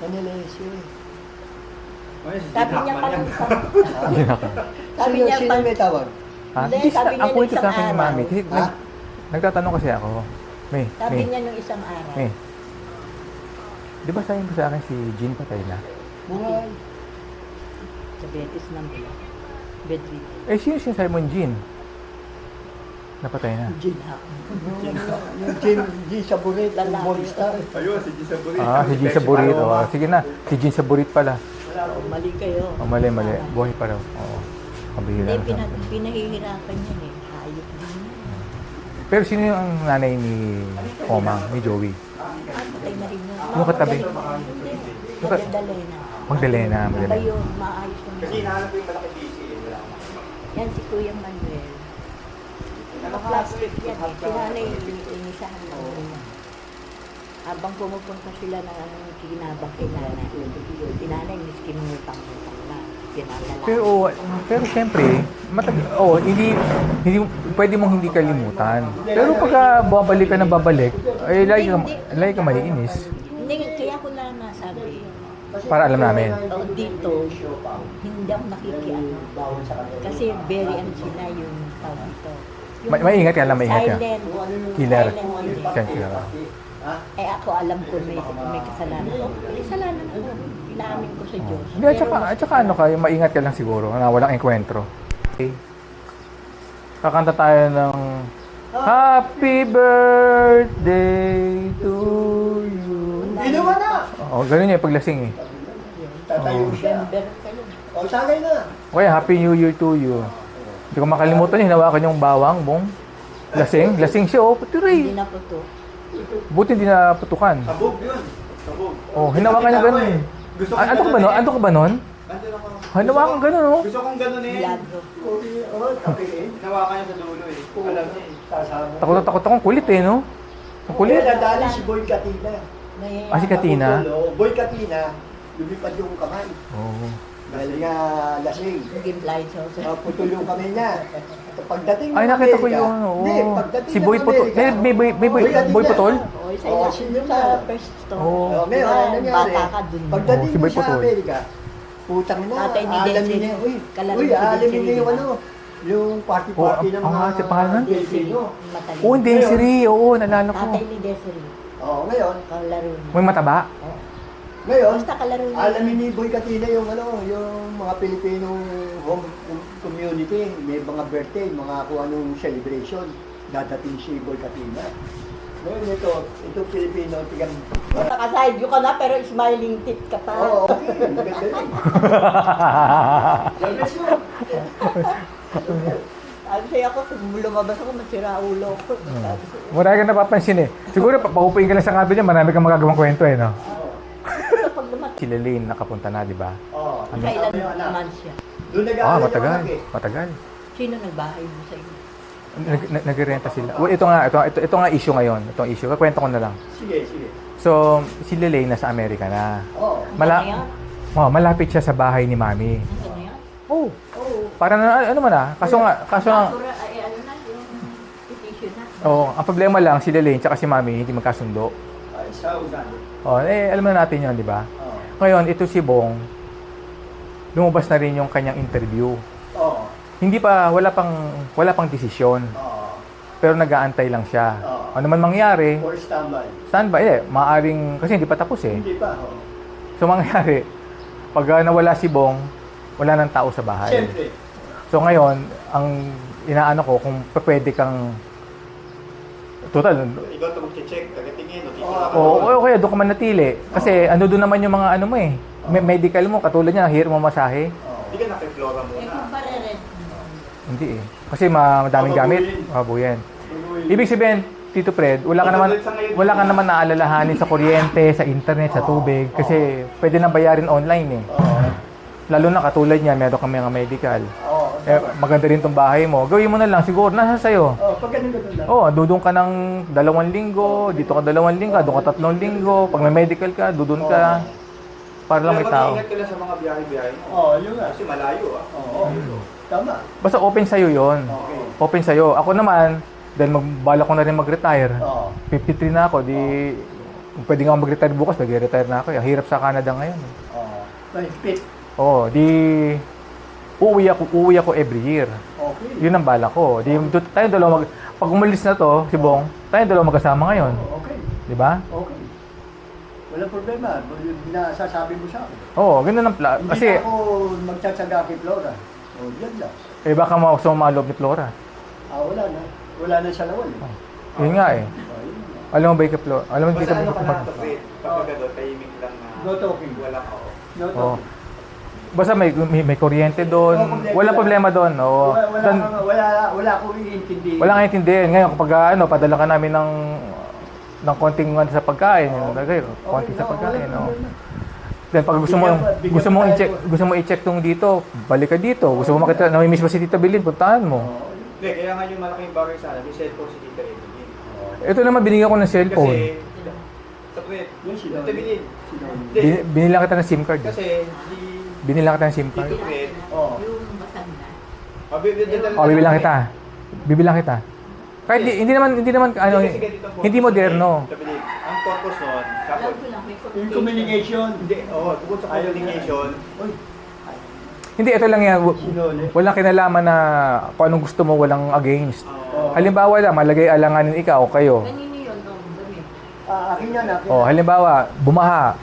A: Manalis yun.
D: Sabi niya pa nung isang...
B: Jean ako.
D: Sabi
A: Sino,
D: niya
A: sino
D: pa-
A: may tawag?
B: Ha?
D: Hindi,
B: Hindi,
D: sabi niya
B: ang kwento
D: isang
B: sa akin ni
D: araw.
B: Mami. Kasi
A: Ha?
B: nagtatanong kasi ako. May,
D: Sabi
B: may,
D: niya nung isang araw.
B: may. Di ba sabi mo sa akin si Jean patay na?
A: Buhay.
D: Sa Betis ng Bila. Bedridden.
B: Eh, sino sinasabi mo Jean? Napatay na.
D: Gin ha.
A: Yung G Saburit, yung
D: Lalaki.
A: Monster.
C: Ayun, si Jean Saburit.
B: Ah, si Jean Saburit. Oh, sige na. Si Jean Saburit pala.
D: Oo, mali kayo.
B: Oh, mali. Buhay pa raw. Oo. Kabihira
D: Hindi,
B: na.
D: pinahihirapan yan eh. Hayop din yan.
B: Pero sino yung nanay ni Omang, ni Joey?
D: Ah, patay na rin yun.
B: Yung katabi?
D: Hindi. Magdadalay na.
B: Magdalena.
D: Iba yun, maayos yung
C: Kasi hinahanap ko yung malaki DC. Wala akong makita.
D: yan si Kuya Manuel. Naka-plastic yan eh. Sinanay, inisahan lang nila. Habang pumupunta sila ng kinabang kay nanay. Si nanay, miskin ngutang-ngutang na. Pinalala.
B: Pero siyempre, hindi pwede mong hindi kalimutan. Pero pagka babalik ka na babalik, ay lagi ka maiinis.
D: Hindi, kaya ko na nasabi.
B: Para alam namin.
D: O dito, hindi ako nakikiano. Kasi very ano sila yung tao dito.
B: Maingat ka lang, maingat ka.
D: Silent.
B: Killer.
D: Silent.
B: Siyempre.
D: Eh ako alam ko may kasalanan ko. May kasalanan ko. Inamin ko sa Diyos.
B: Hindi, at saka ano ka, maingat ka lang siguro na walang enkwentro. Okay. Kakanta tayo ng Happy Birthday to you.
A: Inuman na!
B: Oo, ganun yung paglasing eh.
A: Tatayo siya.
D: November kayo.
A: O, sagay na.
B: Okay, Happy New Year to you. Hindi ko makalimutan yung hinawakan yung bawang, bong. Lasing siya, oh.
D: Hindi
B: Patuloy.
D: na po to.
B: Buti hindi na putukan.
C: Sabog yun. Sabog.
B: Oh, hinawakan niya ganun.
C: Gusto
B: Anto ka ba nun? Anto ka ba nun?
C: Nandun ako.
B: Hinawakan ganun, oh.
C: Gusto kong ganunin.
D: Milagro.
A: Oo, tapiin.
C: Hinawakan niya sa dulo eh. Alam niya eh.
A: Sasama.
B: Takot na takot akong kulit eh, no? Ang kulit.
A: Kaya nadali si Boy Katina.
B: Ah, si Katina?
A: Boy Katina, lumipad yung kamay.
B: Oo.
A: Dahil nga lasing.
D: Naging blind siya.
A: Putol yung kamay niya. At pagdating
B: Ay,
A: ng
B: nakita ko
A: Amerika-
B: yun, oo.
A: Hindi, pagdating
B: Si
A: ng
B: Boy Putol.
A: Amerika-
B: May Boy
A: Katina.
B: Putol?
D: O, isa
A: Oo,
D: yung
A: sino
D: sa
A: na?
D: first store.
B: Oo.
A: Ngayon,
D: Diba,
A: ano nangyari?
D: bata ka dun.
A: Pagdating
B: Oo, si
A: mo
B: Boy
A: sa
B: Putol.
A: Amerika, putang na,
D: Tatay ni
A: alamin
D: Desiree.
A: niya,
D: Kalaro
A: uy,
D: si
A: alamin
D: Desiree,
A: niya yung
D: diba?
A: ano, yung party-party
B: Oo,
A: ng
B: ah,
A: mga
B: si pangalan?
A: Pilipino.
D: Matalino.
B: Oo, Desiree. Oo, nalala ko.
D: Tatay ni Desiree.
A: Oo, ngayon,
D: Kalaro niya.
B: May mataba?
A: ngayon,
D: Basta kalaro niya.
A: alamin ni Boy Katina yung ano, yung mga Pilipino home community, may mga birthday, mga kung anong celebration, dadating si Boy Katina. Ngayon ito Pilipino, tigang,
D: Nakaside view ka na pero smiling tit ka pa.
A: oo, okay, maganda rin. Labis yun.
D: Sabi sa'yo ako, kung lumabas ako, masira ulo ko. Sabi ko,
B: Marami ka napapansin eh. Siguro, paupuin ka lang sa kabila, marami kang magagawang kwento eh, no?
D: pag lumat,
B: Si Lelaine nakapunta na, di ba?
A: Oo,
D: kailan
A: kasama yung anak.
D: naman siya.
A: Doon nag-aaral yung
B: Matagal.
A: anak eh.
B: Matagal.
D: Sino nagbahay mo sa inyo?
B: Nagrenta sila. Well, ito nga issue ngayon. Itong issue. Kwento ko na lang.
A: Sige, sige.
B: So, si Lelaine nasa Amerika na.
A: Oo.
B: Malapit siya sa bahay ni Mami.
D: Ano na yan?
B: Oh,
A: Oo.
B: para na ano man ah. Kaso nga,
D: Bakura, ay ano na, yung petition na.
B: ang problema lang si Lelaine tsaka si Mami hindi magkasundo.
A: Ay, saugan.
B: Alam na natin 'yon, di ba?
A: Oo.
B: Ngayon, ito si Bong lumabas na rin yung kanyang interview.
A: Oo.
B: Wala pang desisyon.
A: Oo.
B: Pero nag-aantay lang siya.
A: Oo.
B: Ano man mangyari,
A: Or standby.
B: standby maaring kasi hindi pa tapos eh.
A: Hindi pa. Oo.
B: So mangyari, pag nawala si Bong, wala nang tao sa bahay.
A: Siyempre.
B: So ngayon, ang inaano ko kung pwede kang total
C: Ikaw ito mag-check, tagatingin, o
B: o kaya doon ka man natili kasi ano doon naman yung mga ano mo eh. Medical mo katulad niya, hihir mo masahe.
A: Oo.
C: Hindi ka nakiflora
D: Eh,
C: muna.
D: kung pare-red.
B: Hindi eh. Kasi madaming gamit, mabuyan.
A: Tuloy.
B: Ibig sabihin, Tito Fred, wala ka naman naalalahanin sa kuryente, sa internet, sa tubig kasi pwede nang bayarin online eh.
A: Oo.
B: Lalo na katulad niya, meron kang mga medical.
A: Oo.
B: Maganda rin tong bahay mo. Gawin mo na lang siguro nasa sayo.
A: Oo, pag ganun lang.
B: Dudong ka ng 2 linggo, dito ka 2 linggo, doon ka 3 linggo. Pag may medical ka, dudun ka. para lang may tao.
C: Mag-iingat ka lang sa mga biyahe-biyahe mo.
A: Oo, yun nga.
C: Kasi malayo ah.
A: Oo, tama.
B: Basta open sa'yo yon.
A: Okay.
B: Open sa'yo. Ako naman, dahil bala ko na rin mag-retire.
A: Oo.
B: 53 na ako, di... Kung pwede nga ako mag-retire bukas, nag-retire na ako. Ang hirap sa Canada ngayon.
A: Oo. Mahigpit.
B: Oo, di... Uuwi ako every year.
A: Okay.
B: Yun ang bala ko. Di, tayo dalawa pag umalis na to, si Bong, tayo dalawa magkasama ngayon.
A: Okay.
B: Di ba?
A: Okay. Walang problema. Nasasabi mo sa akin.
B: Oo, ganun ang
A: Hindi
B: kasi,
A: na ako magtsatsaga kay Flora. O, yan lang.
B: eh baka sumaloob ni Flora.
A: Wala na. Wala na sa lawal.
B: Yun nga eh.
A: Yun na.
B: Alam mo ba kay Flora? Alam mo
C: Basta
B: kay
C: ano ka lang
B: Flora?
C: to, Fred. Kapag ano, tahimik lang na
A: No talking.
C: walang ako.
A: No
B: Oo.
A: talking.
B: Basta may kuryente doon. Walang problema doon. Oo.
A: Wala akong iintindihin.
B: Wala kang intindihin. Ngayon, kapag padala ka namin ng konting sa pagkain, konting sa pagkain, no. Then pag gusto mo i-check tong dito, balik ka dito. Gusto mo makita, namimiss ba si Tita Bilin, puntahan mo.
C: Hindi, kaya nga yung malaking bagay sana, may cellphone si Tita Evelyn.
B: Ito naman binigyan ko ng cellphone.
C: Kasi, sa Fred,
A: Yun, sino?
C: Tita Evelyn.
A: Sino?
C: Hindi,
B: Binilang kita ng SIM card.
C: kasi si
B: Binilang kita ng SIM card.
C: Tito Fred,
A: Oo.
D: Yung basag na.
B: Bibilang kita. Bibilang kita. Kahit hindi naman ano, hindi moderno.
C: Ang purpose nun,
D: Alam ko lang, may
A: Yung communication.
C: Hindi, bukod sa communication,
A: Uy,
B: Hindi, ito lang yan.
A: sino ulit?
B: Walang kinalaman na kung anong gusto mo, walang against.
A: Oo.
B: Halimbawa lang, malagay alanganin ikaw o kayo.
D: Kanino yun? Dumi.
A: Akin yan, akin.
B: O, halimbawa, bumaha.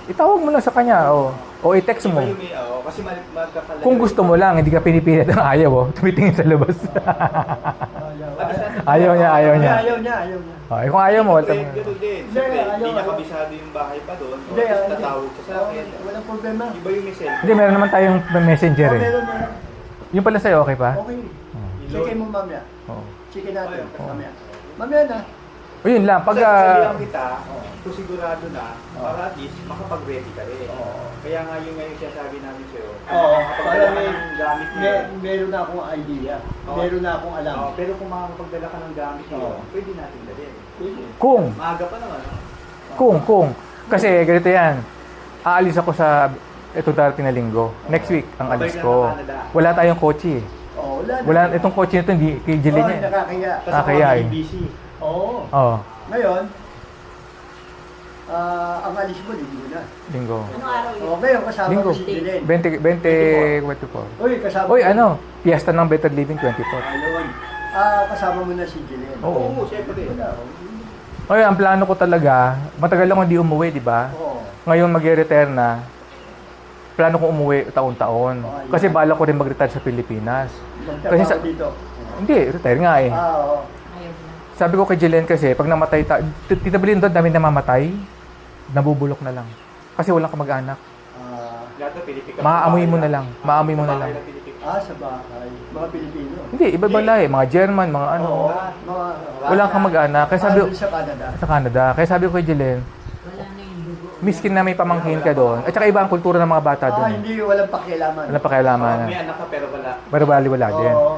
B: Itawag mo lang sa kanya, o i-text mo.
C: iba yung may, kasi magkakalayo.
B: Kung gusto mo lang, hindi ka pinipilit ng ayaw, tumitingin sa labas. Ayaw niya.
A: Ayaw niya.
B: Okay, kung ayaw mo,
C: Fred, gano'n din.
A: Hindi,
C: Siyempre,
A: ayaw,
C: hindi niya
A: ayaw.
C: kabisado yung bahay pa doon.
A: Hindi,
C: Tapos
A: hindi.
C: tatawag siya sa akin.
A: Walang problema.
C: Iba yung may cellphone.
B: hindi, meron naman tayong messenger eh.
A: Meron.
B: Yung pala sa'yo, okay pa?
A: Okay. Chicken mo mamaya.
B: Oo.
A: Chicken natin.
C: Oo.
A: Mamaya. Mamaya na.
B: O yun lang, pag...
C: Sabihan kita, kung sigurado na, para at least makapag-ready ka rin. Kaya nga yung ngayon siya sabi namin sa'yo,
A: Oo.
C: kapag
A: Para
C: may gamit mo,
A: meron na akong idea.
C: Oo.
A: Meron na akong alam.
C: pero kung makakapagdala ka ng gamit mo,
A: Oo.
C: pwede natin dalhin.
A: Pwede.
B: Kung,
C: Maaga pa naman, no?
B: kung. Kasi ganito yan. Aalis ako sa ito darating na linggo. Next week, ang alis ko. Wala tayong kotse eh.
A: Oo, wala na.
B: Wala, itong kotse nito, hindi, kay Jeline yan.
A: Nakakaya.
C: Kasi
B: kaya
C: mga
B: eh.
C: busy.
A: Oo.
B: Oo,
A: Ngayon, ang alis mo, linggo na.
B: linggo.
D: Anong araw yun?
A: Oo, ngayon kasama
B: Linggo.
A: mo si Jilen.
B: 24.
A: Uy, kasama
B: Uy,
A: mo
B: ano? Fiesta ng Better Living 24.
A: Ayun. Kasama mo na si Jilen.
B: Oo.
C: Siyempre.
A: Wala.
B: Oy, ang plano ko talaga, matagal ako hindi umuwi, di ba?
A: Oo.
B: Ngayon mag-retire na, plano ko umuwi taon-taon.
A: Oh,
B: Kasi
A: yeah.
B: bala ko rin mag-retire sa Pilipinas.
A: Magtrabaho
B: Kasi
A: dito.
B: Hindi, retire nga eh.
A: Oo.
D: Ayaw na.
B: Sabi ko kay Jillian kasi, pag namatay Tita Bilin doon, dami namamatay, nabubulok na lang. Kasi walang kamag-anak.
C: Lahat na Pilipika.
B: Maaamoy mo na lang. Maamoy mo na lang.
A: Sa bahay. Mga Pilipino.
B: Hindi, iba-iba lahi. Mga German, mga ano.
A: Oo. Mga
B: Walang kamag-anak. Kaya sabi
A: sa Canada.
B: sa Canada. Kaya sabi ko kay Jillian,
D: Wala na yung dugo.
B: miskin na may pamangkin ka doon. At saka iba ang kultura ng mga bata doon.
A: Hindi, walang pakialaman.
B: Walang pakialaman.
C: May anak ka pero wala.
B: Pero baliwala din.
A: Oo.